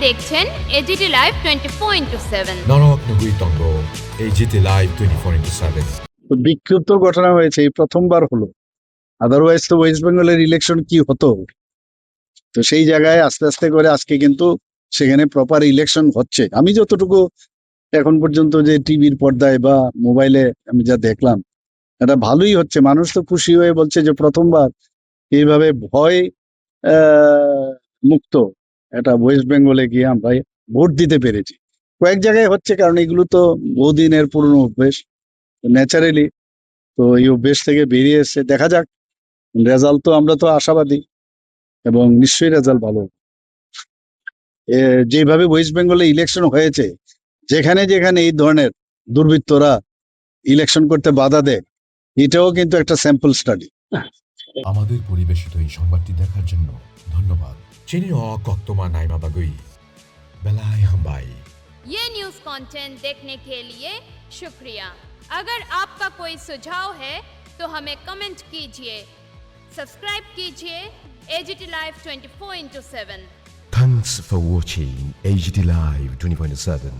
দেখছেন AGT live 24/7। নরক নগুই তঙ্গ AGT live 24/7। তো বিক্ষিপ্ত তো ঘটনা হয়েছে, এই প্রথমবার হলো। আদারওয়াইজ তো ওয়েস্ট বেঙ্গলের ইলেকশন কি হতো, তো সেই জায়গায় আস্তে আস্তে করে আজকে কিন্তু সেখানে প্রপার ইলেকশন হচ্ছে। আমি যতটুকু এখন পর্যন্ত যে টিভির পর্দায় বা মোবাইলে আমি যা দেখলাম, এটা ভালোই হচ্ছে। মানুষ তো খুশি হয়ে বলছে যে প্রথমবার এইভাবে ভয় মুক্ত এটা ওয়েস্ট বেঙ্গলে গিয়ে আমরা ভোট দিতে পেরেছি। কয়েক জায়গায় হচ্ছে, কারণ এগুলো তো বহুদিনের পুরনো অভ্যেস, ন্যাচারালি। তো এই অভ্যেস থেকে বেরিয়ে এসছে, দেখা যাক রেজাল্ট। তো আমরা তো আশাবাদী এবং নিশ্চয়ই রেজাল্ট ভালো। যেভাবে ওয়েস্ট বেঙ্গলে ইলেকশন হয়েছে, যেখানে যেখানে এই ধরনের দুর্বৃত্তরা ইলেকশন করতে বাধা দেয়, এটাও কিন্তু একটা স্যাম্পল স্টাডি। আমাদের পরিবেশিত এই সংবাদটি দেখার জন্য ধন্যবাদ। চিনি কক্তমা নাইমা বাগুই বেলায় হাম্বাই। ये न्यूज़ कंटेंट देखने के लिए शुक्रिया। अगर आपका कोई सुझाव है तो हमें कमेंट कीजिए, सब्सक्राइब कीजिए AGT live 24/7। Thanks for watching AGT Live 24/7.